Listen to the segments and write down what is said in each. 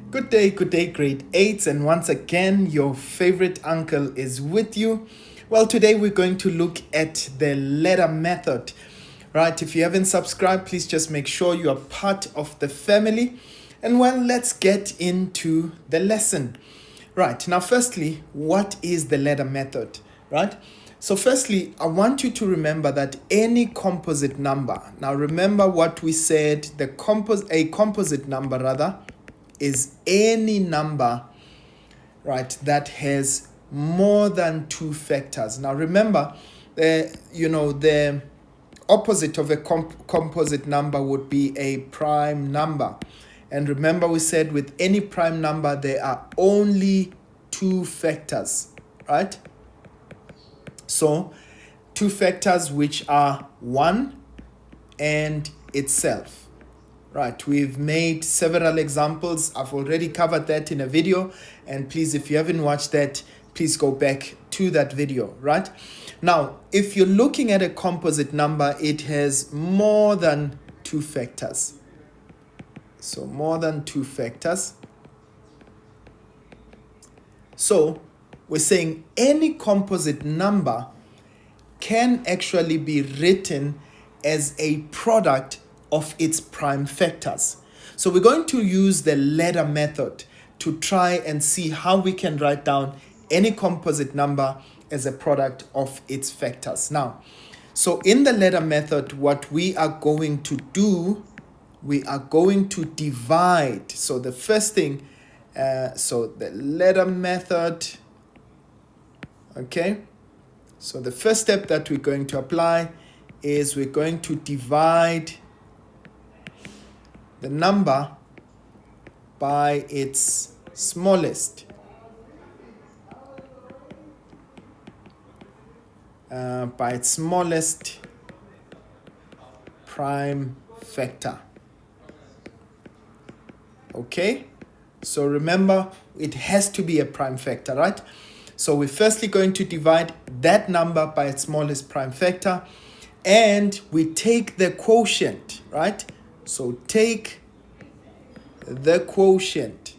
Good day, grade 8s, and once again, your favorite uncle is with you. Well, today we're going to look at the ladder method. Right, if you haven't subscribed, please just make sure you are part of the family. And well, let's get into the lesson. Right, now, firstly, what is the ladder method? Right, so firstly, I want you to remember that any composite number, now remember what we said, a composite number rather, is any number, right, that has more than two factors. Now remember, the opposite of a composite number would be a prime number. And remember, we said with any prime number, there are only two factors, right? So two factors which are 1 and itself. Right, we've made several examples. I've already covered that in a video. And please, if you haven't watched that, please go back to that video, right? Now, if you're looking at a composite number, it has more than two factors. So more than two factors. So we're saying any composite number can actually be written as a product of its prime factors. So we're going to use the ladder method to try and see how we can write down any composite number as a product of its factors. Now, so in the ladder method, what we are going to do, we are going to divide. So the first thing, so the ladder method, okay? So the first step that we're going to apply is we're going to divide the number by its smallest. By its smallest prime factor. Okay, so remember, it has to be a prime factor, right? So we're firstly going to divide that number by its smallest prime factor, and we take the quotient, right? So take the quotient.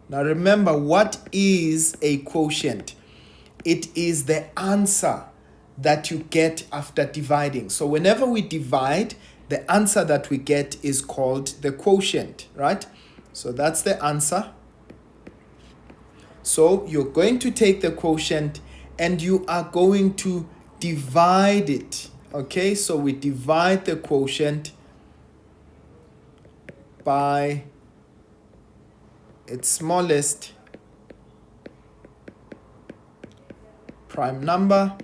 Now remember, what is a quotient? It is the answer that you get after dividing. So whenever we divide, the answer that we get is called the quotient, right? So that's the answer. So you're going to take the quotient and you are going to divide it. Okay, so we divide the quotient by its smallest prime number.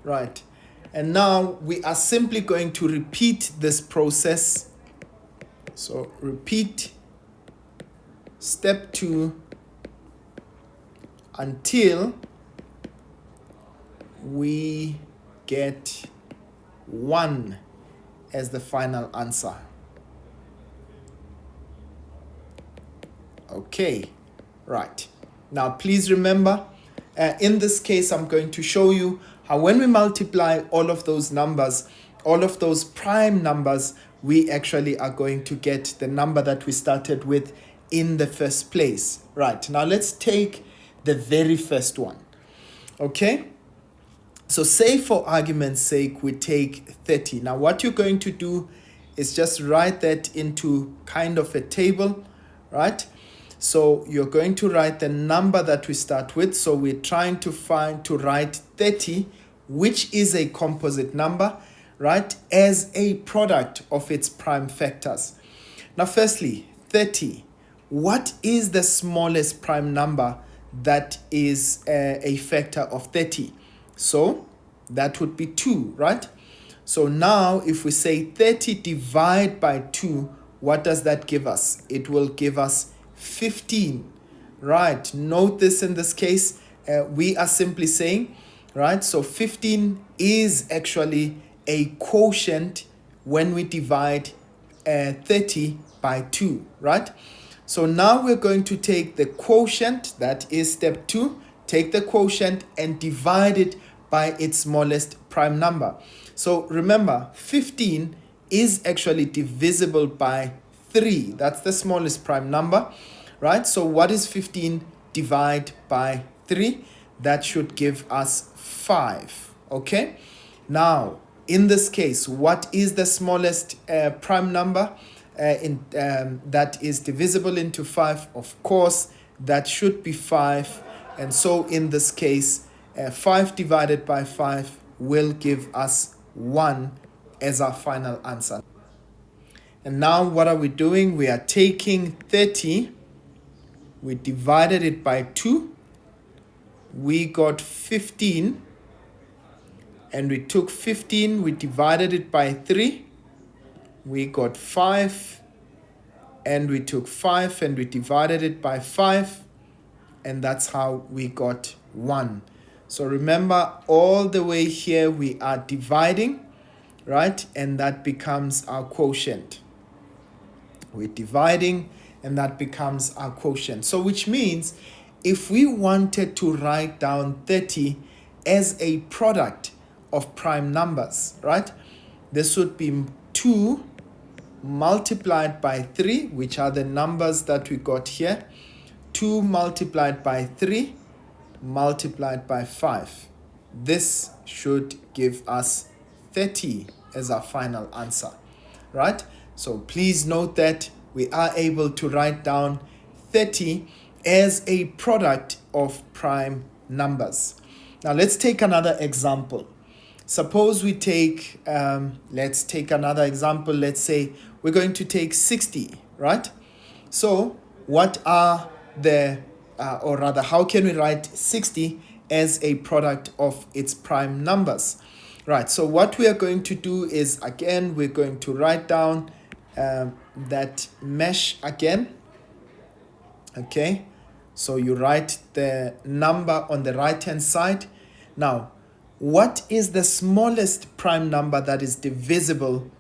Right, and now we are simply going to repeat this process. So repeat step 2 until we get 1 as the final answer. Okay, right. Now please remember, in this case, I'm going to show you how when we multiply all of those numbers, all of those prime numbers, we actually are going to get the number that we started with in the first place. Right, now let's take the very first one. Okay, so say for argument's sake, we take 30. Now what you're going to do is just write that into kind of a table, right? So you're going to write the number that we start with. So we're trying to write 30, which is a composite number, right, as a product of its prime factors. Now, firstly, 30. What is the smallest prime number that is a factor of 30? So that would be 2, right? So now if we say 30 divided by 2, what does that give us? It will give us 15, right? Note this, in this case, we are simply saying, right, so 15 is actually a quotient when we divide 30 by 2, right? So now we're going to take the quotient, that is step 2, take the quotient and divide it by its smallest prime number. So remember, 15 is actually divisible by 3. That's the smallest prime number, right? So what is 15 divided by 3? That should give us 5, okay? Now, in this case, what is the smallest prime number that is divisible into 5? Of course, that should be 5. And so in this case, 5 divided by 5 will give us 1 as our final answer. And now what are we doing? We are taking 30, we divided it by 2, we got 15, and we took 15, we divided it by 3, we got 5, and we took 5 and we divided it by 5, and that's how we got 1. So remember, all the way here we are dividing, right? And that becomes our quotient. We're dividing and that becomes our quotient. So which means if we wanted to write down 30 as a product of prime numbers, right? This would be 2 multiplied by 3, which are the numbers that we got here. 2 multiplied by 3 multiplied by 5. This should give us 30 as our final answer, right? So please note that we are able to write down 30 as a product of prime numbers. Now let's take another example. Suppose we take, let's take another example. Let's say we're going to take 60, right? So what are the, or rather, how can we write 60 as a product of its prime numbers? Right, so what we are going to do is, again, we're going to write down that mesh again. Okay, so you write the number on the right hand side. Now, what is the smallest prime number that is divisible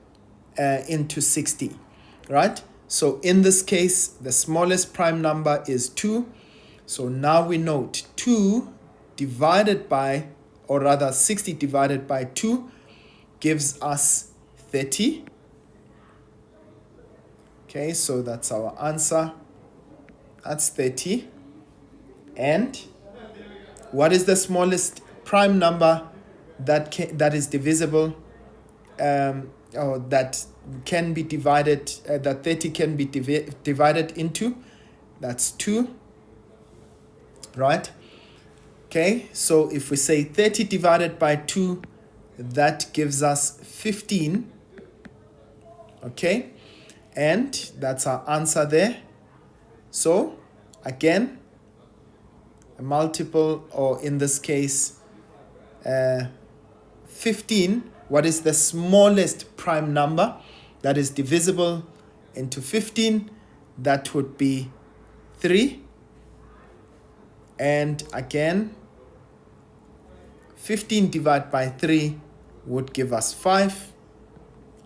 into 60, right? So in this case, the smallest prime number is 2. So now we note 2 divided by, or rather 60 divided by 2 gives us 30. Okay, so that's our answer. That's 30. And what is the smallest prime number that is divisible, or that can be divided, that 30 can be divided into? That's 2, right? Okay, so if we say 30 divided by 2, that gives us 15. Okay, and that's our answer there. So again, a multiple, or in this case, 15. What is the smallest prime number that is divisible into 15? That would be 3. And again, 15 divided by 3 would give us 5.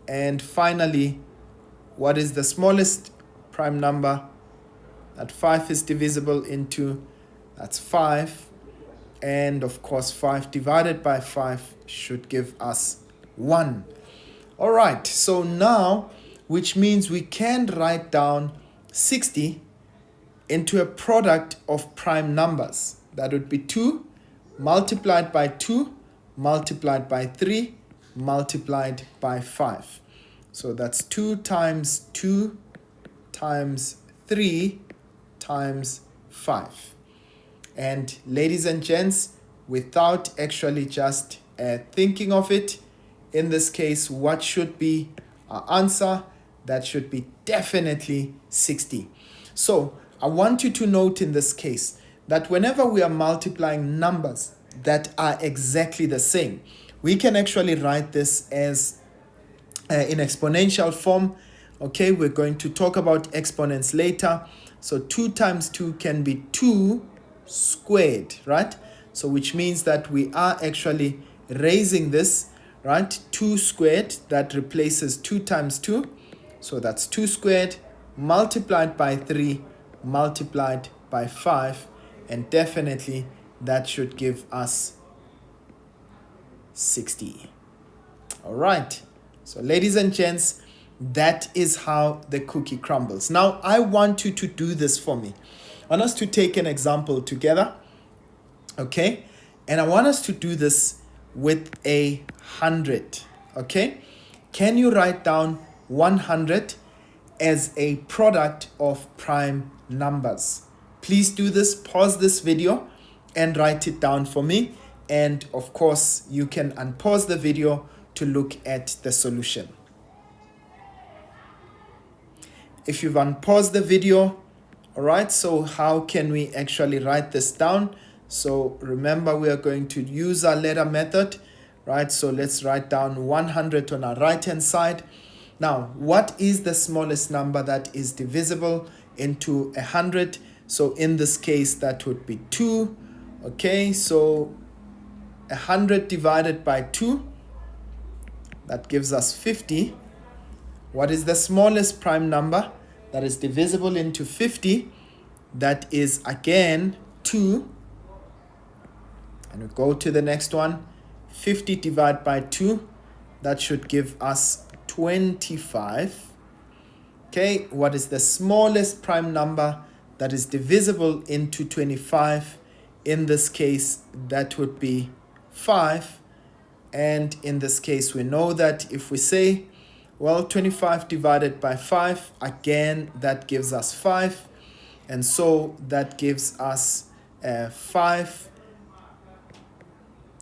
And finally, what is the smallest prime number that 5 is divisible into? That's 5. And of course, 5 divided by 5 should give us 1. All right, so now, which means we can write down 60 into a product of prime numbers. That would be 2 multiplied by 2 multiplied by 3 multiplied by 5. So that's 2 times 2 times 3 times 5. And ladies and gents, without actually just thinking of it, in this case, what should be our answer? That should be definitely 60. So I want you to note in this case that whenever we are multiplying numbers that are exactly the same, we can actually write this as in exponential form. Okay, we're going to talk about exponents later. So 2 times 2 can be 2 squared, right? So which means that we are actually raising this, right? 2 squared, that replaces 2 times 2. So that's 2 squared multiplied by 3 multiplied by 5. And definitely that should give us 60. All right. So ladies and gents, That is how the cookie crumbles. Now, I want you to do this for me. I want us to take an example together, okay? And I want us to do this with 100, okay? Can you write down 100 as a product of prime numbers? Please do this, pause this video and write it down for me. And of course, you can unpause the video to look at the solution. If you've unpaused the video, all right, so how can we actually write this down? So remember, we are going to use our letter method, right? So let's write down 100 on our right-hand side. Now, what is the smallest number that is divisible into 100? So in this case, that would be 2. Okay, so 100 divided by 2, that gives us 50. What is the smallest prime number that is divisible into 50? That is again 2. And we go to the next one. 50 divided by 2, that should give us 25. Okay, what is the smallest prime number that is divisible into 25? In this case, that would be 5. And in this case, we know that if we say, well, 25 divided by 5, again, that gives us 5. And so that gives us 5.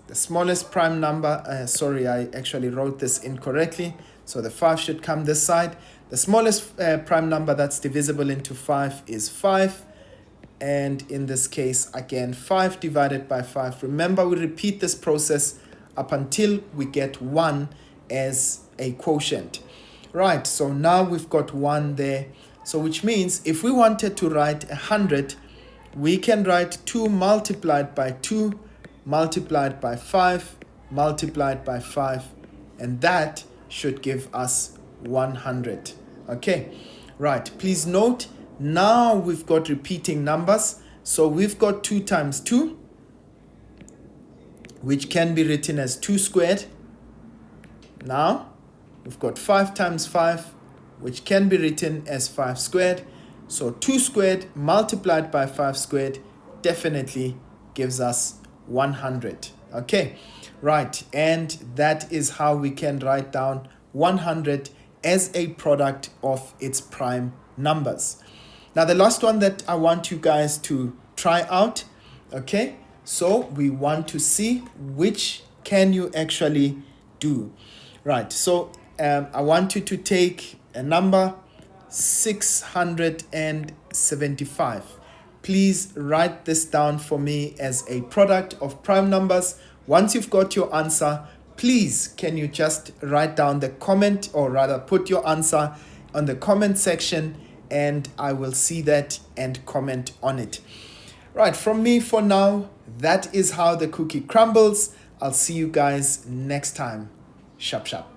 The smallest prime number, sorry, I actually wrote this incorrectly. So the 5 should come this side. The smallest prime number that's divisible into 5 is 5. And in this case, again, 5 divided by 5. Remember, we repeat this process up until we get 1 as a quotient. Right, so now we've got 1 there. So which means if we wanted to write 100, we can write 2 multiplied by 2 multiplied by 5 multiplied by 5, and that should give us 100. Okay, right, please note, now we've got repeating numbers. So we've got 2 times 2, which can be written as 2 squared. Now we've got 5 times 5, which can be written as 5 squared. So 2 squared multiplied by 5 squared definitely gives us 100. Okay, right, and that is how we can write down 100 as a product of its prime numbers. Now the last one that I want you guys to try out, okay, so we want to see which can you actually do. Right, so I want you to take a number 675. Please write this down for me as a product of prime numbers. Once you've got your answer, please can you just write down the comment, or rather put your answer on the comment section, and I will see that and comment on it. Right, from me for now, that is how the cookie crumbles. I'll see you guys next time. Sharp, sharp.